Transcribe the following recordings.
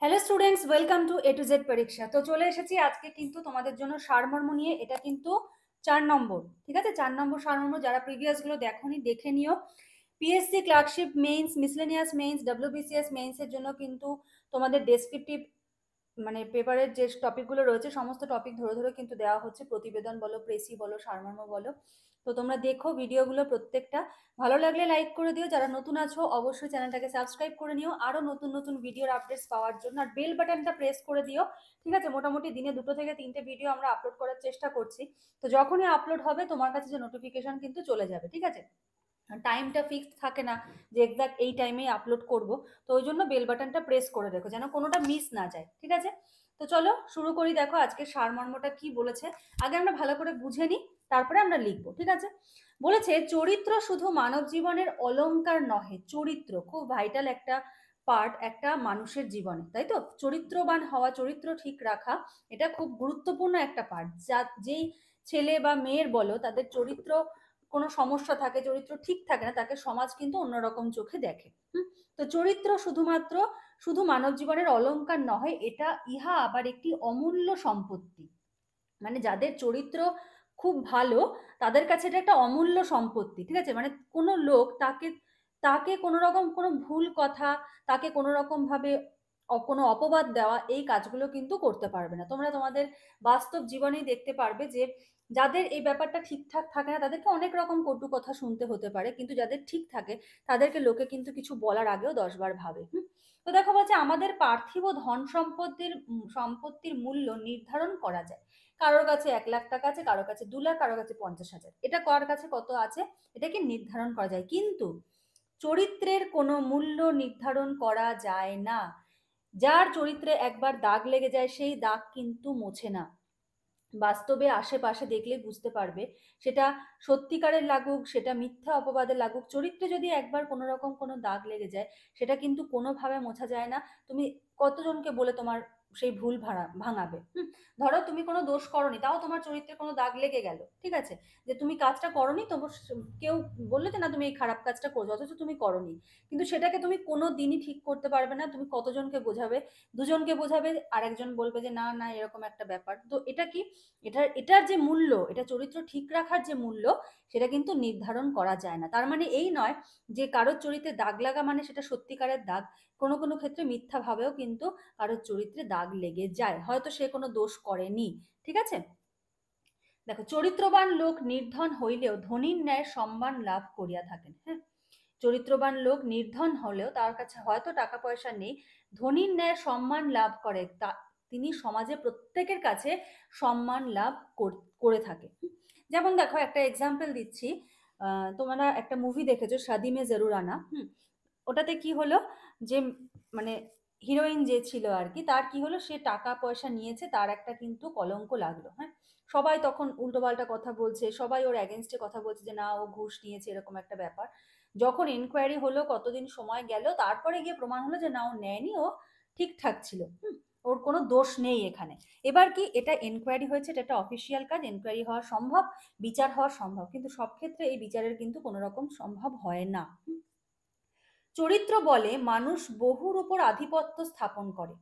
Hello students, welcome to A to Z পরীক্ষা। তো চলে এসেছি আজকে কিন্তু তোমাদের জন্য সারমর্ম নিয়ে। এটা কিন্তু 4 নম্বর, ঠিক আছে? 4 নম্বর সারমর্ম। যারা প্রিভিয়াস গুলো দেখোনি দেখে নিও। PSC clerkship means, miscellaneous means, WBCS means এর জন্য কিন্তু তোমাদের ডেসক্রিপটিভ মানে পেপারের যে টপিকগুলো রয়েছে সমস্ত টপিক ধরে ধরে কিন্তু দেওয়া হচ্ছে। প্রতিবেদন বলো, প্রেসি বলো, সারমর্ম বলো। তো তোমরা দেখো ভিডিওগুলো প্রত্যেকটা। ভালো লাগলে লাইক করে দিও। যারা নতুন আছো অবশ্যই চ্যানেলটাকে সাবস্ক্রাইব করে নিও আরো নতুন নতুন ভিডিওর আপডেটস পাওয়ার জন্য। আর বেল বাটনটা প্রেস করে দিও, ঠিক আছে? মোটামুটি দিনে 2 থেকে 3টে ভিডিও আমরা আপলোড করার চেষ্টা করছি। তো যখনই আপলোড হবে তোমার কাছে যে নোটিফিকেশন কিন্তু চলে যাবে, ঠিক আছে? টাইমটা ফিক্সড থাকে না যে এক্সাক্ট এই টাইমেই আপলোড করব। তো ওই জন্য বেল বাটনটা প্রেস করে রেখো যেন কোনোটা মিস না যায়, ঠিক আছে? তো চলো শুরু করি। দেখো আজকে সারমর্মটা কি বলেছে আগে আমরা ভালো করে বুঝে নিই, তারপরে আমরা লিখবো, ঠিক আছে? বলেছে চরিত্র শুধু মানব জীবনের অলংকার নহে। চরিত্র খুব ভাইটাল একটা পার্ট একটা মানুষের জীবনে, তাই তো? চরিত্রবান হওয়া, চরিত্র ঠিক রাখা, এটা খুব গুরুত্বপূর্ণ একটা পার্ট। যেই ছেলে বা মেয়ের বলো তাদের চরিত্র কোনো সমস্যা থাকে, চরিত্র ঠিক থাকে না, তাকে সমাজ কিন্তু অন্যরকম চোখে দেখে। তো চরিত্র শুধু মানব জীবনের অলংকার নয়, এটা ইহা আবার একটি অমূল্য সম্পত্তি। মানে যাদের চরিত্র খুব ভালো তাদের কাছে এটা একটা অমূল্য সম্পত্তি, ঠিক আছে? মানে কোনো লোক তাকে তাকে কোনো রকম কোনো ভুল কথা, তাকে কোনো রকম ভাবে কোনো অপবাদ দেওয়া, এই কাজগুলো কিন্তু করতে পারবে না। তোমরা তোমাদের বাস্তব জীবনেই দেখতে পারবে যে যাদের এই ব্যাপারটা ঠিকঠাক থাকে না তাদেরকে অনেক রকম কটু কথা শুনতে হতে পারে, কিন্তু যাদের ঠিক থাকে তাদেরকে লোকে কিন্তু কিছু বলার আগেও 10 বার ভাবে। তো দেখো বলছে আমাদের পার্থিব ধন সম্পত্তির মূল্য নির্ধারণ করা যায়। কারোর কাছে 1 লাখ টাকা আছে, কারোর কাছে 2 লাখ, কারোর কাছে 50,000, এটা কার কাছে কত আছে এটাকে নির্ধারণ করা যায়, কিন্তু চরিত্রের কোনো মূল্য নির্ধারণ করা যায় না। যার চরিত্রে একবার দাগ লেগে যায় সেই দাগ কিন্তু মোছে না। বাস্তবে আশেপাশে দেখলে বুঝতে পারবে, সেটা সত্যিকারের লাগুক সেটা মিথ্যা অপবাদে লাগুক, চরিত্রে যদি একবার কোনো রকম কোনো দাগ লেগে যায় সেটা কিন্তু কোনোভাবে মোছা যায় না। তুমি কতজনকে বলে তোমার সেই ভুল ভাঙাবে? ধরো তুমি কোনো দোষ করনি, তাও তোমার চরিত্রে কোনো দাগ লেগে গেল, ঠিক আছে? যে তুমি কাজটা করনি, তবু কেউ বললে যে না তুমি এই খারাপ কাজটা করছো, অথচ তুমি করনি, কিন্তু সেটাকে তুমি কোনো দিনই ঠিক করতে পারবে না। তুমি কতজনকে বোঝাবে? দুজনকে বোঝাবে, আর একজন বলবে যে না না এরকম একটা ব্যাপার। তো এটা কি, এটার যে মূল্য, এটা চরিত্র ঠিক রাখার যে মূল্য, সেটা কিন্তু নির্ধারণ করা যায় না। তার মানে এই নয় যে কারোর চরিত্রে দাগ লাগা মানে সেটা সত্যিকারের দাগ। কোনো কোনো ক্ষেত্রে মিথ্যা ভাবেও কিন্তু কারোর চরিত্রে দাগ লেগে যায়, হয়তো সে কোনো দোষ করেনি, ঠিক আছে? দেখো চরিত্রবান লোক নির্ধন হইলেও ধনীর ন্যায় সম্মান লাভ করিয়া থাকেন। হ্যাঁ, চরিত্রবান লোক নির্ধন হলেও তার কাছে হয়তো টাকা পয়সা নেই, ধনীর ন্যায় সম্মান লাভ করে, তা তিনি সমাজে প্রত্যেকের কাছে সম্মান লাভ করে থাকে। যেমন দেখো একটা এক্সাম্পল দিচ্ছি। তোমরা একটা মুভি দেখেছো শাদি মে জরুর আনা। ওটাতে কি হলো যে মানে হিরোইন যে ছিল আর কি, তার কি হলো, সে টাকা পয়সা নিয়েছে, তার একটা কিন্তু কলঙ্ক লাগলো। হ্যাঁ, সবাই তখন উল্টোপাল্টা কথা বলছে, সবাই ওর অ্যাগেনস্টে কথা বলছে যে না ও ঘুষ নিয়েছে, এরকম একটা ব্যাপার। যখন এনকোয়ারি হলো, কতদিন সময় গেল, তারপরে গিয়ে প্রমাণ হলো যে না ও নেয়নি, ও ঠিকঠাক ছিল। ওর কোনো দোষ নেই এখানে। এবার কি, এটা এনকোয়ারি হয়েছে, এটা একটা অফিসিয়াল কাজ, এনকোয়ারি হওয়া সম্ভব, বিচার হওয়া সম্ভব, কিন্তু সব ক্ষেত্রে এই বিচারের কিন্তু কোনো রকম সম্ভব হয় না। চরিত্র বলে মানুষ বহুর উপর আধিপত্য স্থাপন করে।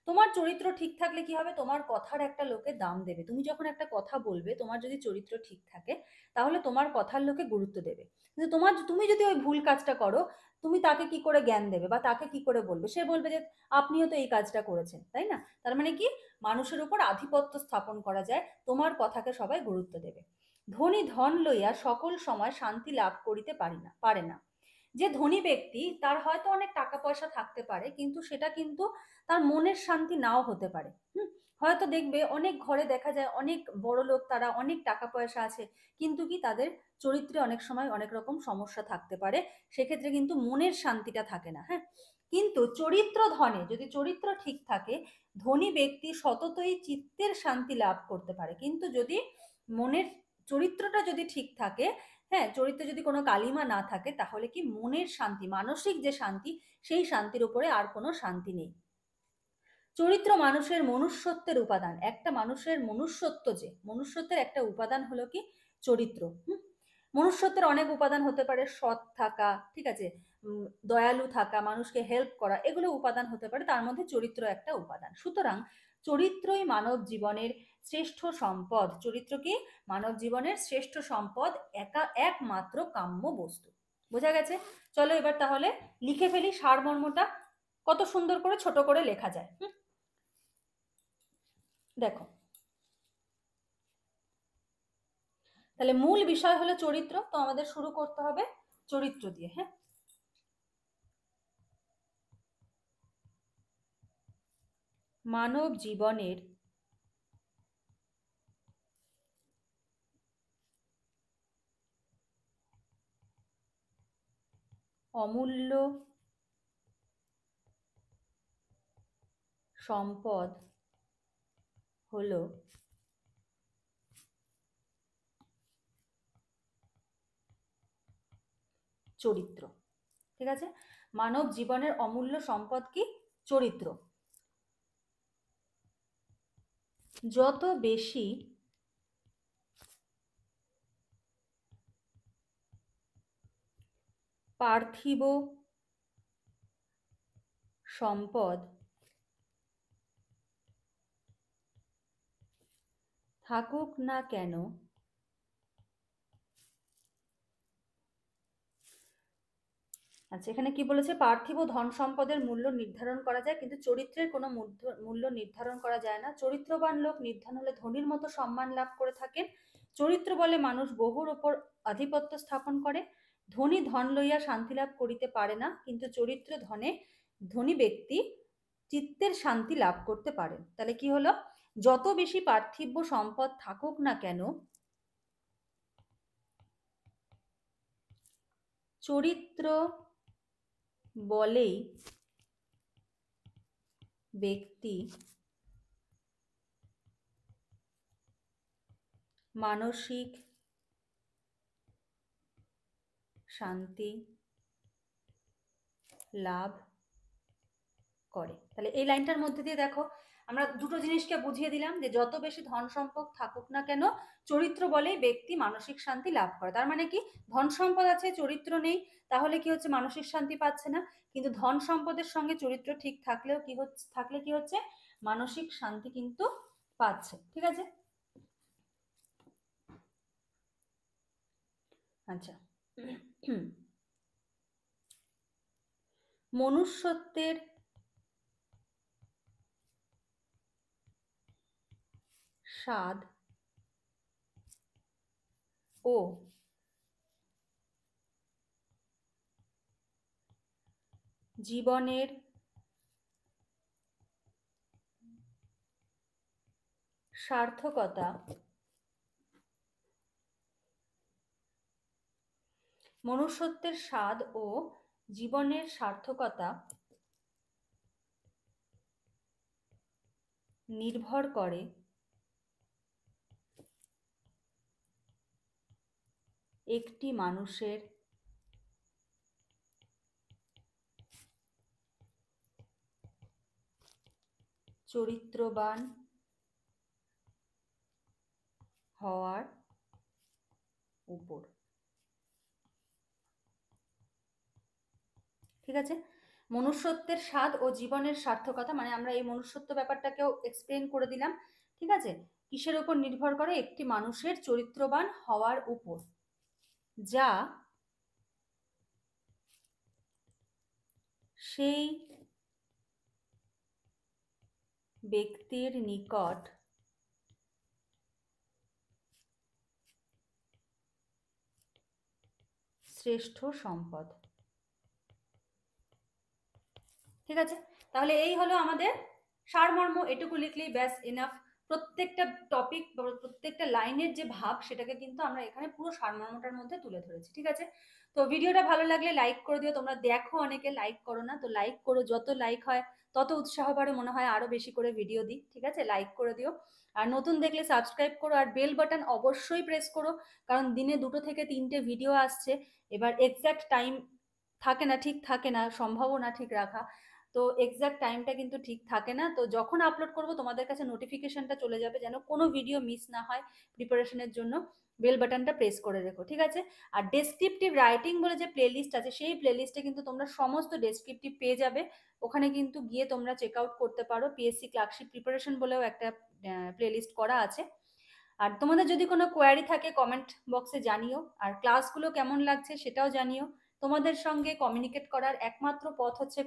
তোমার চরিত্র ঠিক থাকলে কি হবে, তোমার কথার একটা লোকে দাম দেবে। তুমি যখন একটা কথা বলবে, তোমার যদি চরিত্র ঠিক থাকে তাহলে তোমার কথার লোকে গুরুত্ব দেবে। কিন্তু তুমি যদি ওই ভুল কাজটা করো, তুমি তাকে কি করে জ্ঞান দেবে বা তাকে কি করে বলবে? সে বলবে যে আপনিও তো এই কাজটা করেছেন, তাই না? তার মানে কি, মানুষের উপর আধিপত্য স্থাপন করা যায়, তোমার কথাকে সবাই গুরুত্ব দেবে। ধনী ধন লইয়া সকল সময় শান্তি লাভ করিতে পারে না। যে ধনী ব্যক্তি তার হয়তো অনেক টাকা পয়সা থাকতে পারে, কিন্তু সেটা কিন্তু তার মনের শান্তি নাও হতে পারে। হয়তো দেখবে অনেক ঘরে দেখা যায় অনেক বড় লোক, তারা অনেক টাকা পয়সা আছে, কিন্তু কি তাদের চরিত্রে অনেক সময় অনেক রকম সমস্যা থাকতে পারে, সেক্ষেত্রে কিন্তু মনের শান্তিটা থাকে না। হ্যাঁ, কিন্তু চরিত্র ধনে যদি চরিত্র ঠিক থাকে, ধনী ব্যক্তি সততই চিত্তের শান্তি লাভ করতে পারে। কিন্তু যদি মনের চরিত্রটা যদি ঠিক থাকে, হ্যাঁ, চরিত্রে যদি কোনো কালিমা না থাকে, তাহলে কি মনের শান্তি, মানসিক যে শান্তি, সেই শান্তির উপরে আর কোনো শান্তি নেই। চরিত্র মানুষের মনুষ্যত্বের উপাদান। একটা মানুষের মনুষ্যত্ব, যে মনুষ্যত্বের একটা উপাদান হলো কি চরিত্র। মনুষ্যত্বের অনেক উপাদান হতে পারে, সৎ থাকা, ঠিক আছে, দয়ালু থাকা, মানুষকে হেল্প করা, এগুলো উপাদান হতে পারে, তার মধ্যে চরিত্র একটা উপাদান। সুতরাং চরিত্রই মানব জীবনের শ্রেষ্ঠ সম্পদ। চরিত্র কি? মানব জীবনের শ্রেষ্ঠ সম্পদ, একমাত্র কাম্য বস্তু। বোঝা গেছে? চলো এবার তাহলে লিখে ফেলি সারমর্মটা, কত সুন্দর করে ছোট করে লেখা যায়। দেখো, তাহলে মূল বিষয় হলো চরিত্র, তো আমাদের শুরু করতে হবে চরিত্র দিয়ে। হ্যাঁ, মানব জীবনের অমূল্য সম্পদ হলো চরিত্র। ঠিক আছে, মানব জীবনের অমূল্য সম্পদ কি? চরিত্র। যত বেশি পার্থিব সম্পদ থাকুক না কেন, আচ্ছা এখানে কি বলেছে? পার্থিব ধন সম্পদের মূল্য নির্ধারণ করা যায়, কিন্তু চরিত্রের কোনো মূল্য নির্ধারণ করা যায় না। চরিত্রবান লোক নির্ধন হলে ধনীর মতো সম্মান লাভ করে থাকেন। চরিত্র বলে মানুষ বহুর ওপর আধিপত্য স্থাপন করে। ধনী ধন লইয়া শান্তি লাভ করিতে পারে না, কিন্তু চরিত্র ধনে ধনী ব্যক্তি চিত্তের শান্তি লাভ করতে পারেন। তাহলে কি হলো? যত বেশি পার্থিব সম্পদ থাকুক না কেন, চরিত্র বলেই ব্যক্তি মানসিক শান্তি লাভ করে। তাহলে এই লাইনটার মধ্যে দিয়ে দেখো আমরা দুটো জিনিসকে বুঝিয়ে দিলাম, যে যত বেশি ধন সম্পদ থাকুক না কেন, চরিত্র বলেই ব্যক্তি মানসিক শান্তি লাভ করে। তার মানে কি? ধন সম্পদ আছে, চরিত্র নেই, তাহলে কি হচ্ছে? মানসিক শান্তি পাচ্ছে না। কিন্তু ধন সম্পদের সঙ্গে চরিত্র ঠিক থাকলেও কি হচ্ছে? মানসিক শান্তি কিন্তু পাচ্ছে। ঠিক আছে, আচ্ছা মনুষ্যত্বের স্বাদ ও জীবনের সার্থকতা মনুষ্যত্বের স্বাদ ও জীবনের সার্থকতা নির্ভর করে একটি মানুষের চরিত্রবান হওয়ার উপর। ঠিক আছে, মনুষ্যত্বের স্বাদ ও জীবনের সার্থকতা, মানে আমরা এই মনুষ্যত্ব ব্যাপারটাকেও এক্সপ্লেন করে দিলাম। ঠিক আছে, কিসের উপর নির্ভর করে? একটি মানুষের চরিত্রবান হওয়ার উপর, যা সেই ব্যক্তির নিকট শ্রেষ্ঠ সম্পদ। ঠিক আছে, তাহলে এই হলো আমাদের সারমর্ম। এটুকু লিখলেই ব্যাস এনাফ। প্রত্যেকটা টপিক, প্রত্যেকটা লাইনের যে ভাব, সেটাকে কিন্তু আমরা এখানে পুরো সারমর্মটার মধ্যে তুলে ধরেছি। ঠিক আছে, তো ভিডিওটা ভালো লাগলে লাইক করে দিও। তোমরা দেখো অনেকে লাইক করো না, তো লাইক করো। যত লাইক হয় তত উৎসাহ বাড়ে, মনে হয় আরো বেশি করে ভিডিও দিই। ঠিক আছে, লাইক করে দিও। আর নতুন দেখলে সাবস্ক্রাইব করো, আর বেল বাটন অবশ্যই প্রেস করো, কারণ দিনে 2 থেকে 3টে ভিডিও আসছে। এবার এক্স্যাক্ট টাইম থাকে না, ঠিক থাকে না, সম্ভবও না ঠিক রাখা। তো এক্সাক্ট টাইমটা কিন্তু ঠিক থাকে না। তো যখন আপলোড করব তোমাদের কাছে নোটিফিকেশনটা চলে যাবে, যেন কোনো ভিডিও মিস না হয়। প্রিপারেশনের জন্য বেল বাটনটা প্রেস করে রেখো, ঠিক আছে? আর ডেসক্রিপটিভ রাইটিং বলে যে প্লেলিস্ট আছে, সেই প্লেলিস্টে কিন্তু তোমরা সমস্ত ডেসক্রিপটিভ পেয়ে যাবে। ওখানে কিন্তু গিয়ে তোমরা চেক আউট করতে পারো। পিএসসি ক্লার্কশিপ প্রিপারেশন বলেও একটা প্লেলিস্ট করা আছে। আর তোমাদের যদি কোনো কোয়ারি থাকে কমেন্ট বক্সে জানিও। আর ক্লাসগুলো কেমন লাগছে সেটাও জানিও। তোমাদের সঙ্গে কমিউনিকেট করার একমাত্র পথ হচ্ছে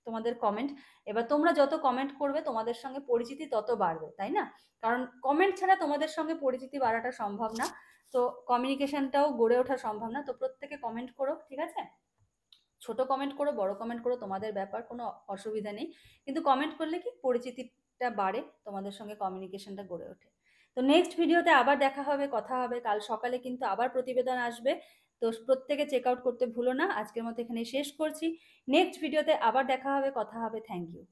তোমাদের কমেন্ট। এবার তোমরা যত কমেন্ট করবে তোমাদের সঙ্গে পরিচিতি তত বাড়বে, তাই না? কারণ কমেন্ট ছাড়া তোমাদের সঙ্গে পরিচিতি বাড়াটা সম্ভব না। তো কমিউনিকেশনটাও গড়ে ওঠা সম্ভব না। তো প্রত্যেকে কমেন্ট করো, ঠিক আছে? ছোট কমেন্ট করো, বড় কমেন্ট করো, তোমাদের ব্যাপার, কোনো অসুবিধা নেই। কিন্তু কমেন্ট করলে কি পরিচিতিটা বাড়ে, তোমাদের সঙ্গে কমিউনিকেশনটা গড়ে ওঠে। তো নেক্সট ভিডিওতে আবার দেখা হবে, কথা হবে। কাল সকালে কিন্তু আবার প্রতিবেদন আসবে। তো প্রত্যেকে চেক আউট করতে ভুলো না। আজকের মতো এখানে শেষ করছি। নেক্সট ভিডিওতে আবার দেখা হবে, কথা হবে। Thank you.